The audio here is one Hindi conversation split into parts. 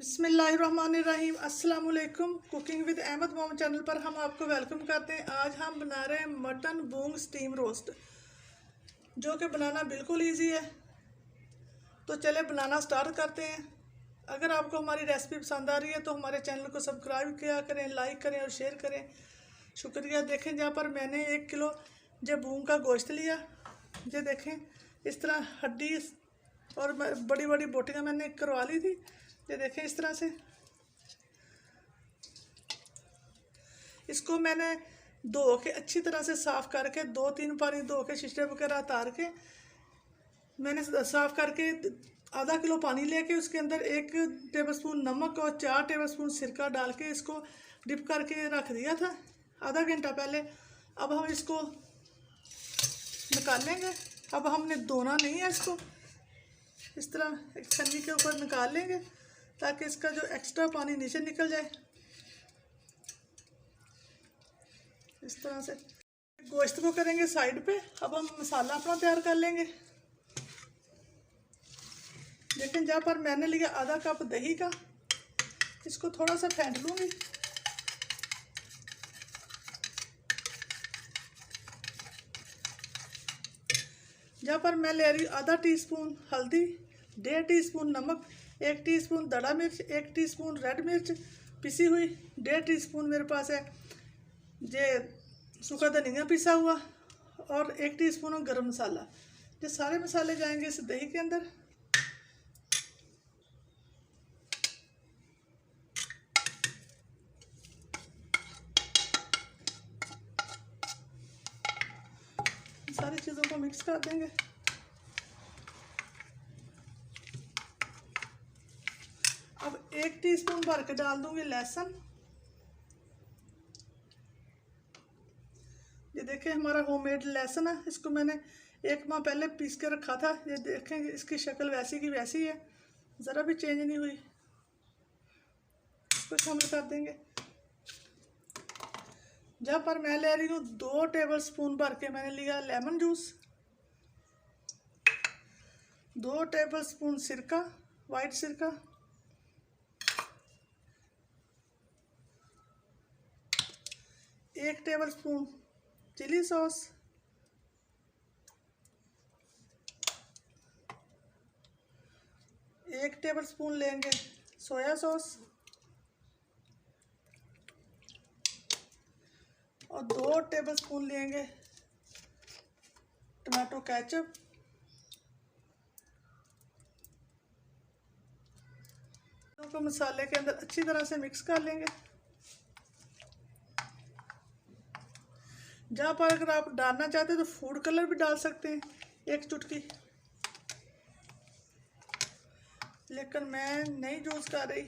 बिस्मिल्लाहिर्रहमानिर्रहीम। अस्सलाम वालेकुम। Cooking with Ahmed Mohammad channel पर हम आपको वेलकम करते हैं। आज हम बना रहे हैं मटन बूंग स्टीम रोस्ट, जो कि बनाना बिल्कुल इजी है। तो चले बनाना स्टार्ट करते हैं। अगर आपको हमारी रेसिपी पसंद आ रही है तो हमारे चैनल को सब्सक्राइब किया करें, लाइक करें और शेयर करें। शुक्रिया। देखें, जहाँ पर मैंने 1 किलो जो बूंग का गोश्त लिया, ये देखें इस तरह हड्डी और बड़ी बड़ी बोटियाँ मैंने करवा ली थी। ये देखें इस तरह से इसको मैंने धो के अच्छी तरह से साफ़ करके 2-3 पानी धो के शीशे वगैरह उतार के मैंने साफ़ करके आधा किलो पानी लेके उसके अंदर 1 टेबलस्पून नमक और 4 टेबलस्पून सिरका डाल के इसको डिप करके रख दिया था आधा घंटा पहले। अब हम इसको निकाल लेंगे। अब हमने धोना नहीं है, इसको इस तरह एक छन्नी के ऊपर निकाल लेंगे ताकि इसका जो एक्स्ट्रा पानी नीचे निकल जाए। इस तरह से गोश्त को करेंगे साइड पे। अब हम मसाला अपना तैयार कर लेंगे। लेकिन जहाँ पर मैंने लिया आधा कप दही का, इसको थोड़ा सा फेंट लूँगी। जहाँ पर मैं ले रही हूँ आधा टीस्पून हल्दी, 1.5 टीस्पून नमक, 1 टीस्पून दड़ा मिर्च, 1 टीस्पून रेड मिर्च पिसी हुई, 1.5 टीस्पून मेरे पास है ये सूखा धनिया पिसा हुआ और 1 टीस्पून गरम मसाला। ये सारे मसाले जाएंगे इस दही के अंदर। सारी चीज़ों को मिक्स कर देंगे। अब 1 टीस्पून भर के डाल दूंगी लहसुन। ये देखें हमारा होममेड लहसुन है। इसको मैंने 1 माह पहले पीस के रखा था। ये देखें इसकी शक्ल वैसी की वैसी है, ज़रा भी चेंज नहीं हुई। इसको शामिल कर देंगे। जहाँ पर मैं ले रही हूँ 2 टेबलस्पून भर के मैंने लिया लेमन जूस, 2 टेबलस्पून सिरका, वाइट सिरका, 1 टेबलस्पून चिली सॉस, 1 टेबलस्पून लेंगे सोया सॉस और 2 टेबलस्पून लेंगे टमाटो केचप। को मसाले के अंदर अच्छी तरह से मिक्स कर लेंगे। जहाँ पर अगर आप डालना चाहते हैं तो फूड कलर भी डाल सकते हैं 1 चुटकी, लेकिन मैं नहीं यूज़ कर रही।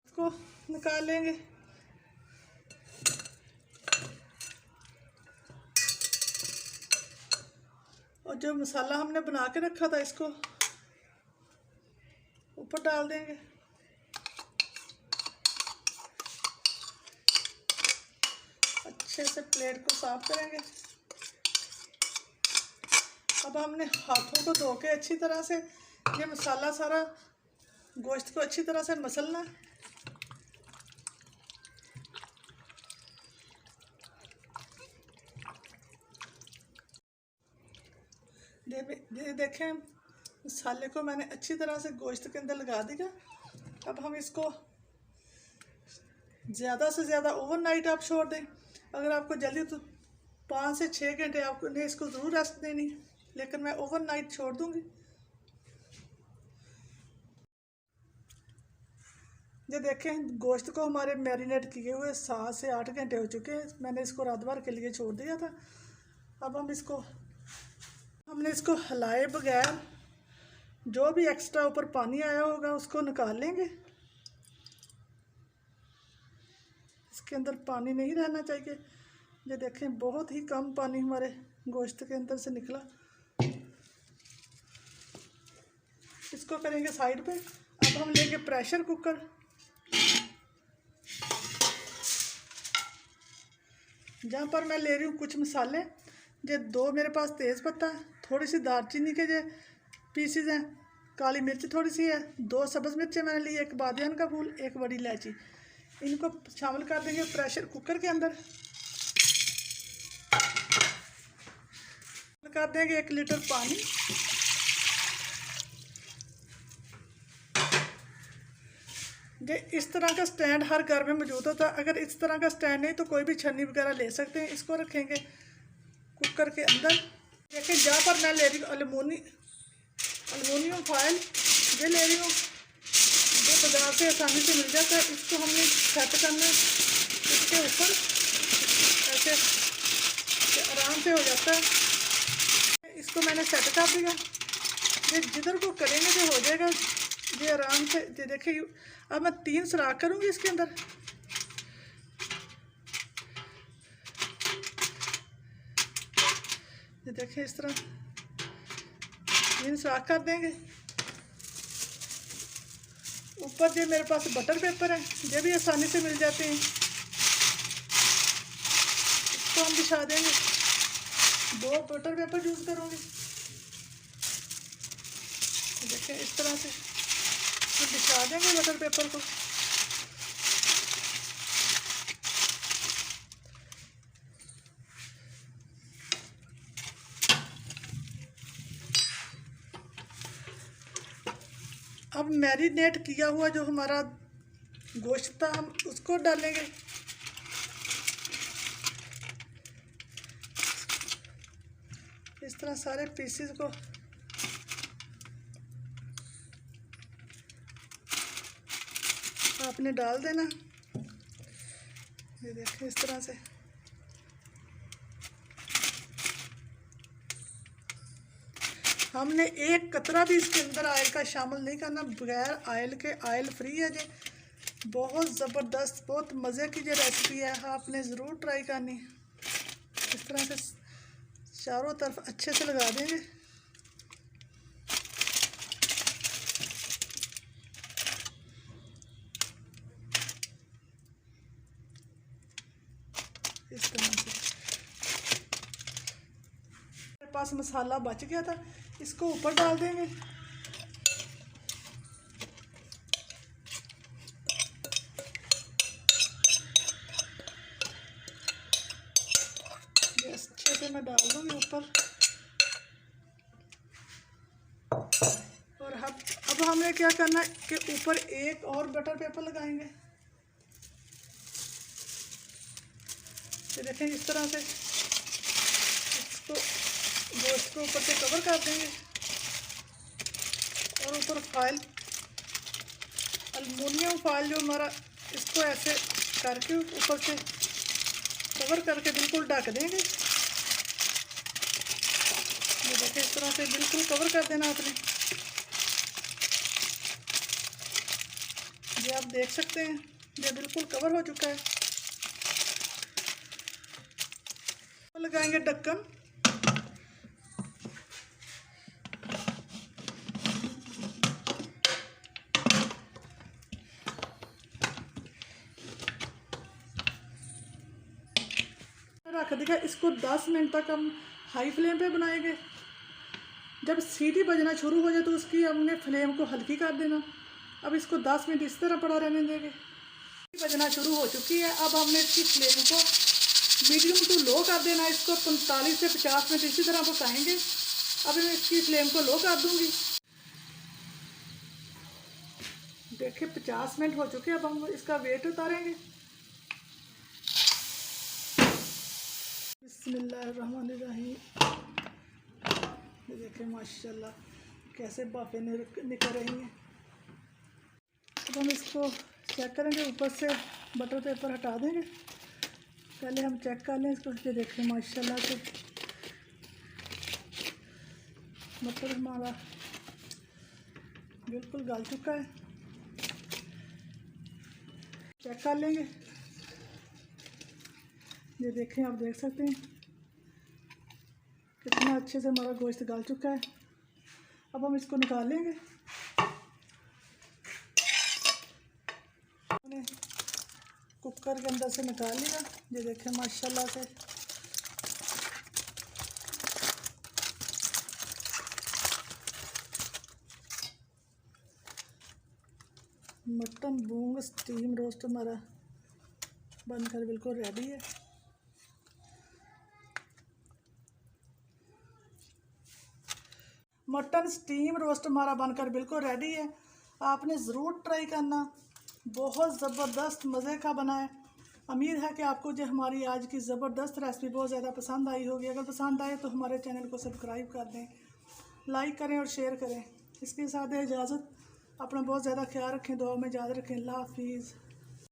इसको निकाल लेंगे। और जो मसाला हमने बना के रखा था इसको ऊपर डाल देंगे। अच्छे से प्लेट को साफ करेंगे। अब हमने हाथों को धो के अच्छी तरह से ये मसाला सारा गोश्त को अच्छी तरह से मसलना है। देखें मसाले को मैंने अच्छी तरह से गोश्त के अंदर लगा दिया। अब हम इसको ज़्यादा से ज़्यादा ओवरनाइट आप छोड़ दें। अगर आपको जल्दी तो 5 से 6 घंटे आपने इसको ज़रूर रेस्ट देनी, लेकिन मैं ओवरनाइट छोड़ दूंगी। ये देखें गोश्त को हमारे मैरिनेट किए हुए 7 से 8 घंटे हो चुके हैं। मैंने इसको रात भर के लिए छोड़ दिया था। अब हमने इसको हिलाए बगैर जो भी एक्स्ट्रा ऊपर पानी आया होगा उसको निकाल लेंगे। इसके अंदर पानी नहीं रहना चाहिए। ये देखें बहुत ही कम पानी हमारे गोश्त के अंदर से निकला। इसको करेंगे साइड पे। अब हम लेंगे प्रेशर कुकर। जहाँ पर मैं ले रही हूँ कुछ मसाले, ये 2 मेरे पास तेज़ पत्ता, थोड़ी सी दालचीनी के जो पीसीज हैं, काली मिर्च थोड़ी सी है, 2 सब्ज़ मिर्चें मैंने ली, एक बादियान का फूल, एक बड़ी इलायची। इनको शामिल कर देंगे प्रेशर कुकर के अंदर। कर देंगे 1 लीटर पानी। ये इस तरह का स्टैंड हर घर में मौजूद होता है। अगर इस तरह का स्टैंड नहीं तो कोई भी छन्नी वगैरह ले सकते हैं। इसको रखेंगे कुकर के अंदर। देखिए जहाँ पर मैं ले रही हूँ एलुमिनियम फॉयल, ये ले रही हूँ, जो बाजार से आसानी से मिल जाता है। इसको हमने सेट करना है इसके ऊपर, ऐसे आराम से हो जाता है। इसको मैंने सेट कर दिया। ये जिधर को करेंगे जो हो जाएगा, ये आराम से। ये देखिए अब मैं 3 सुराख करूँगी इसके अंदर। ये देखिए इस तरह 3 सुराख कर देंगे। ऊपर जो मेरे पास बटर पेपर है, ये भी आसानी से मिल जाते हैं, इसको हम बिछा देंगे। 2 बटर पेपर यूज़ करूँगी। देखिए इस तरह से हम बिछा देंगे बटर पेपर को। अब मैरिनेट किया हुआ जो हमारा गोश्त था, हम उसको डालेंगे। इस तरह सारे पीसेस को आपने डाल देना। ये देखिए इस तरह से। हमने 1 कतरा भी इसके अंदर ऑयल का शामिल नहीं करना, बगैर ऑयल के। ऑयल फ्री है जी। बहुत ज़बरदस्त, बहुत मज़े की जो रेसिपी है, आपने ज़रूर ट्राई करनी। इस तरह से चारों तरफ अच्छे से लगा देंगे। इस तरह से मेरे पास मसाला बच गया था, इसको ऊपर डाल देंगे। अच्छे से मैं डाल दूँगी ऊपर। और अब हमें क्या करना है कि ऊपर एक और बटर पेपर लगाएंगे। ये देखें इस तरह से इसको गोश्त को ऊपर से कवर कर देंगे। और ऊपर फॉयल, एलुमिनियम फॉयल जो हमारा, इसको ऐसे करके ऊपर से कवर करके बिल्कुल ढक देंगे। ये देखिए इस तरह से बिल्कुल कवर कर देना आपने। ये आप देख सकते हैं, ये बिल्कुल कवर हो चुका है। तो लगाएंगे ढक्कन। रख दिया। इसको 10 मिनट तक हम हाई फ्लेम पे बनाएंगे। जब सीटी बजना शुरू हो जाए तो उसकी हमने फ्लेम को हल्की कर देना। अब इसको 10 मिनट इस तरह पड़ा रहने देंगे। बजना शुरू हो चुकी है। अब हमने इसकी फ्लेम को मीडियम टू लो कर देना। इसको 45 से 50 मिनट इसी तरह पकाएंगे। अब मैं इसकी फ्लेम को लो कर दूंगी। देखिए 50 मिनट हो चुके हैं। अब हम इसका वेट उतारेंगे। बिस्मिल्लाहिर्रहमानिर्रहीम। देखिए माशाल्लाह कैसे भापें निकल रही हैं। अब हम इसको चेक करेंगे। ऊपर से बटर पेपर हटा देंगे। पहले हम चेक कर लें इसको। ये देखें माशाल्लाह से मटर हमारा बिल्कुल गल चुका है। चेक कर लेंगे। ये देखें, आप देख सकते हैं कितना अच्छे से हमारा गोश्त गल चुका है। अब हम इसको निकाल लेंगे। कुकर के अंदर से निकाल लिया। ये देखें माशाल्लाह से मटन बूंग स्टीम रोस्ट हमारा बनकर बिल्कुल रेडी है। मटन स्टीम रोस्ट हमारा बनकर बिल्कुल रेडी है। आपने ज़रूर ट्राई करना, बहुत ज़बरदस्त मज़े का बना है। उम्मीद है कि आपको जो हमारी आज की ज़बरदस्त रेसिपी बहुत ज़्यादा पसंद आई होगी। अगर पसंद आए तो हमारे चैनल को सब्सक्राइब कर दें, लाइक करें और शेयर करें। इसके साथ इजाज़त, अपना बहुत ज़्यादा ख्याल रखें, दुआ में याद रखें। अल्लाह हाफिज़।